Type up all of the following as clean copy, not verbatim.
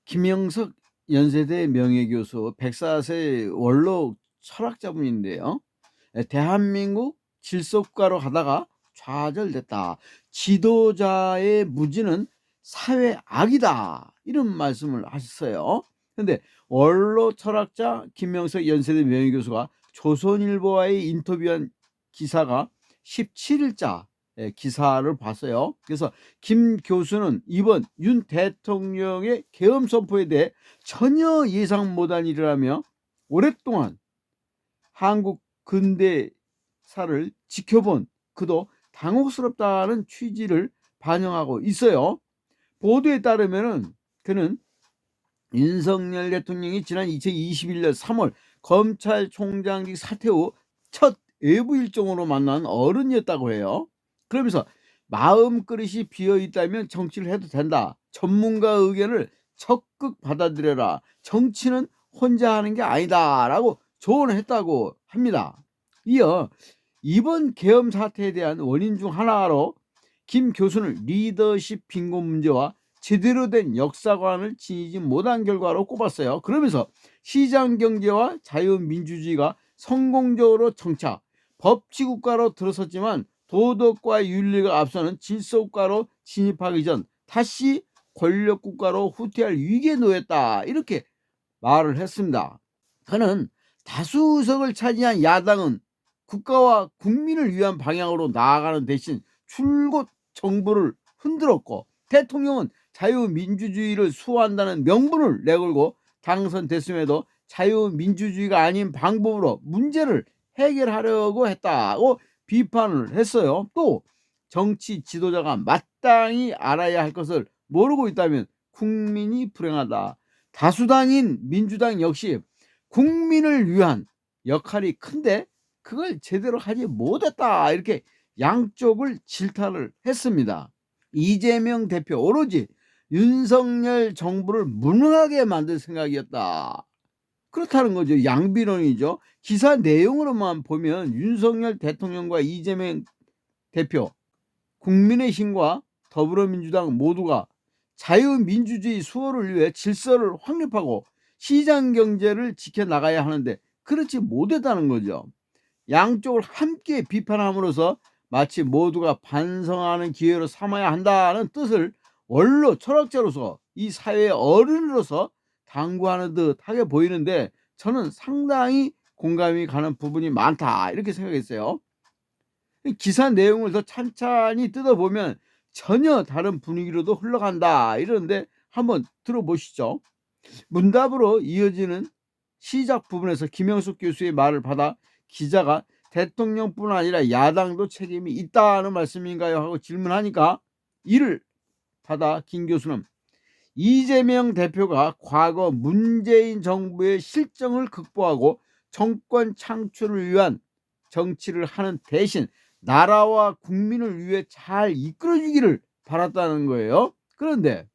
김영석 연세대 명예교수 104세 원로 철학자분인데요. 대한민국 질서국가로 가다가 좌절됐다. 지도자의 무지는 사회 악이다. 이런 말씀을 하셨어요. 근데 원로 철학자 김영석 연세대 명예교수가 조선일보와의 인터뷰한 기사가 17일자 기사를 봤어요. 그래서 김 교수는 이번 윤 대통령의 계엄 선포에 대해 전혀 예상 못한 일이라며 오랫동안 한국 근대사를 지켜본 그도 당혹스럽다는 취지를 반영하고 있어요. 보도에 따르면은 그는 윤석열 대통령이 지난 2021년 3월 검찰총장직 사퇴 후 첫 외부 일정으로 만난 어른이었다고 해요. 그러면서 마음그릇이 비어 있다면 정치를 해도 된다. 전문가 의견을 적극 받아들여라. 정치는 혼자 하는 게 아니다라고 조언을 했다고 합니다. 이어 이번 계엄 사태에 대한 원인 중 하나로 김 교수는 리더십 빈곤 문제와 제대로 된 역사관을 지니지 못한 결과로 꼽았어요. 그러면서 시장 경제와 자유민주주의가 성공적으로 정착, 법치국가로 들어섰지만 도덕과 윤리가 앞서는 질서국가로 진입하기 전 다시 권력국가로 후퇴할 위기에 놓였다. 이렇게 말을 했습니다. 그는 다수 의석을 차지한 야당은 국가와 국민을 위한 방향으로 나아가는 대신 줄곧 정부를 흔들었고, 대통령은 자유민주주의를 수호한다는 명분을 내걸고 당선됐음에도 자유민주주의가 아닌 방법으로 문제를 해결하려고 했다고 비판을 했어요. 또 정치 지도자가 마땅히 알아야 할 것을 모르고 있다면 국민이 불행하다. 다수당인 민주당 역시 국민을 위한 역할이 큰데 그걸 제대로 하지 못했다. 이렇게 양쪽을 질타를 했습니다. 이재명 대표 오로지 윤석열 정부를 무능하게 만들 생각이었다. 그렇다는 거죠. 양비론이죠. 기사 내용으로만 보면 윤석열 대통령과 이재명 대표, 국민의힘과 더불어민주당 모두가 자유민주주의 수호를 위해 질서를 확립하고 시장 경제를 지켜나가야 하는데 그렇지 못했다는 거죠. 양쪽을 함께 비판함으로써 마치 모두가 반성하는 기회로 삼아야 한다는 뜻을 원로 철학자로서 이 사회의 어른으로서 당부하는 듯하게 보이는데, 저는 상당히 공감이 가는 부분이 많다 이렇게 생각했어요. 기사 내용을 더 찬찬히 뜯어보면 전혀 다른 분위기로도 흘러간다 이러는데 한번 들어보시죠. 문답으로 이어지는 시작 부분에서 김영숙 교수의 말을 받아 기자가 대통령뿐 아니라 야당도 책임이 있다는 말씀인가요? 하고 질문하니까 이를 받아 김 교수는 이재명 대표가 과거 문재인 정부의 실정을 극복하고 정권 창출을 위한 정치를 하는 대신 나라와 국민을 위해 잘 이끌어주기를 바랐다는 거예요. 그런데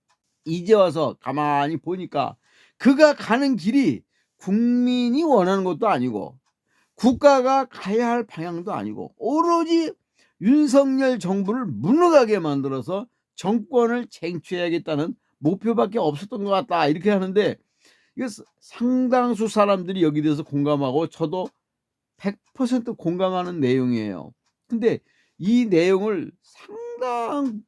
이제 와서 가만히 보니까 그가 가는 길이 국민이 원하는 것도 아니고 국가가 가야 할 방향도 아니고 오로지 윤석열 정부를 무능하게 만들어서 정권을 쟁취해야겠다는 목표밖에 없었던 것 같다 이렇게 하는데, 이게 상당수 사람들이 여기 대해서 공감하고 저도 100% 공감하는 내용이에요. 근데 이 내용을 상당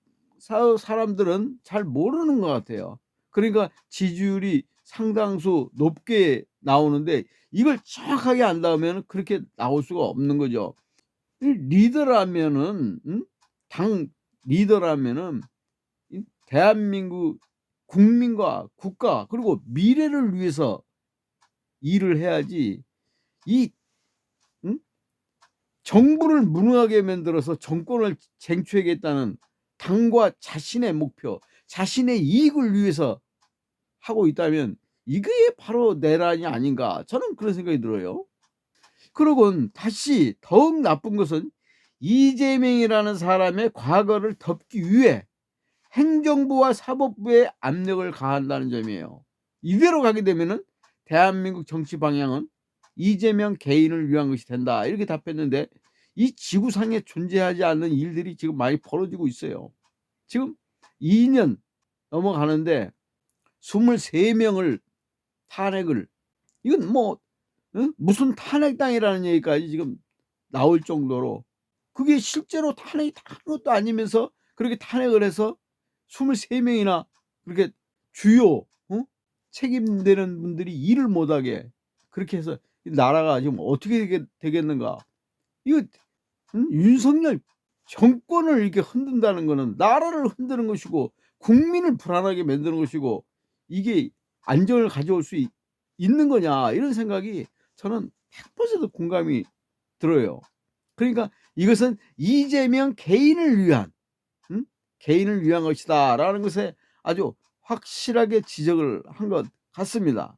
사람들은 잘 모르는 것 같아요. 그러니까 지지율이 상당수 높게 나오는데 이걸 정확하게 안다면 그렇게 나올 수가 없는 거죠. 리더라면은 당 리더라면은 대한민국 국민과 국가 그리고 미래를 위해서 일을 해야지, 이 정부를 무능하게 만들어서 정권을 쟁취하겠다는 당과 자신의 목표, 자신의 이익을 위해서 하고 있다면 이게 바로 내란이 아닌가, 저는 그런 생각이 들어요. 그러곤 다시 더욱 나쁜 것은 이재명이라는 사람의 과거를 덮기 위해 행정부와 사법부에 압력을 가한다는 점이에요. 이대로 가게 되면은 대한민국 정치 방향은 이재명 개인을 위한 것이 된다 이렇게 답했는데, 이 지구상에 존재하지 않는 일들이 지금 많이 벌어지고 있어요. 지금 2년 넘어가는데 23명을 탄핵을, 이건 뭐 무슨 탄핵당이라는 얘기까지 지금 나올 정도로, 그게 실제로 탄핵이 다 한 것도 아니면서 그렇게 탄핵을 해서 23명이나 그렇게 주요 책임되는 분들이 일을 못하게 그렇게 해서 나라가 지금 어떻게 되겠는가. 이거 윤석열 정권을 이렇게 흔든다는 거는 나라를 흔드는 것이고 국민을 불안하게 만드는 것이고, 이게 안정을 가져올 수 있는 거냐, 이런 생각이 저는 100% 공감이 들어요. 그러니까 이것은 이재명 개인을 위한 개인을 위한 것이다 라는 것에 아주 확실하게 지적을 한 것 같습니다.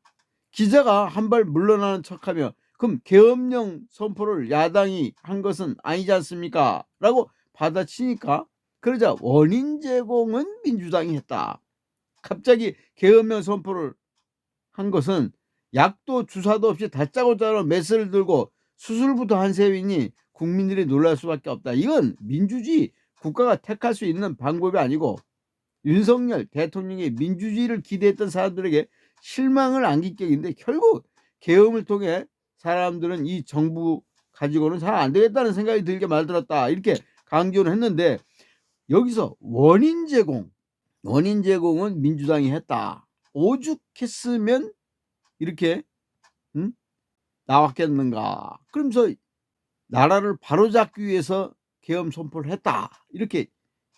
기자가 한 발 물러나는 척하며 그럼 계엄령 선포를 야당이 한 것은 아니지 않습니까? 라고 받아치니까, 그러자 원인 제공은 민주당이 했다. 갑자기 계엄령 선포를 한 것은 약도 주사도 없이 다짜고짜로 메스를 들고 수술부터 한 셈이니 국민들이 놀랄 수밖에 없다. 이건 민주주의 국가가 택할 수 있는 방법이 아니고 윤석열 대통령의 민주주의를 기대했던 사람들에게 실망을 안긴 격인데, 결국 계엄을 통해 사람들은 이 정부 가지고는 잘 안 되겠다는 생각이 들게 만들었다, 이렇게 강조를 했는데, 여기서 원인 제공은 민주당이 했다. 오죽했으면 이렇게 나왔겠는가. 그러면서 나라를 바로잡기 위해서 계엄 선포를 했다, 이렇게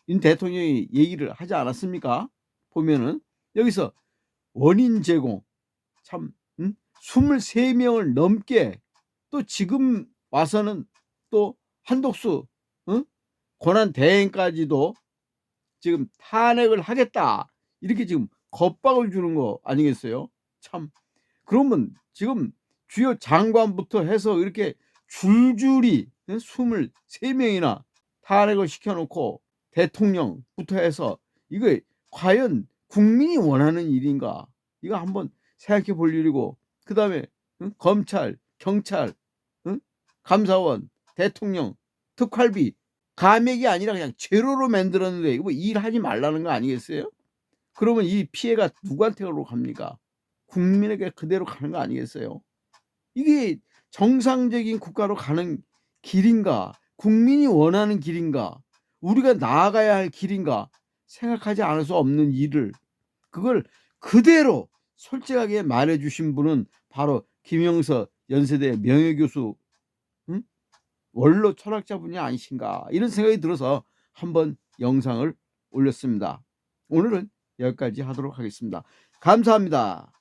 윤 대통령이 얘기를 하지 않았습니까? 보면은 여기서 원인 제공, 참 23명을 넘게, 또 지금 와서는 또 한독수 권한 대행까지도 지금 탄핵을 하겠다, 이렇게 지금 겁박을 주는 거 아니겠어요? 참, 그러면 지금 주요 장관부터 해서 이렇게 줄줄이 23명이나 탄핵을 시켜놓고 대통령부터 해서, 이거 과연 국민이 원하는 일인가, 이거 한번 생각해 볼 일이고, 그 다음에 검찰, 경찰, 감사원, 대통령, 특활비 감액이 아니라 그냥 제로로 만들었는데 이거 뭐 일하지 말라는 거 아니겠어요? 그러면 이 피해가 누구한테로 갑니까? 국민에게 그대로 가는 거 아니겠어요? 이게 정상적인 국가로 가는 길인가? 국민이 원하는 길인가? 우리가 나아가야 할 길인가? 생각하지 않을 수 없는 일을, 그걸 그대로 솔직하게 말해주신 분은 바로 김영서 연세대 명예교수, 원로 철학자분이 아니신가, 이런 생각이 들어서 한번 영상을 올렸습니다. 오늘은 여기까지 하도록 하겠습니다. 감사합니다.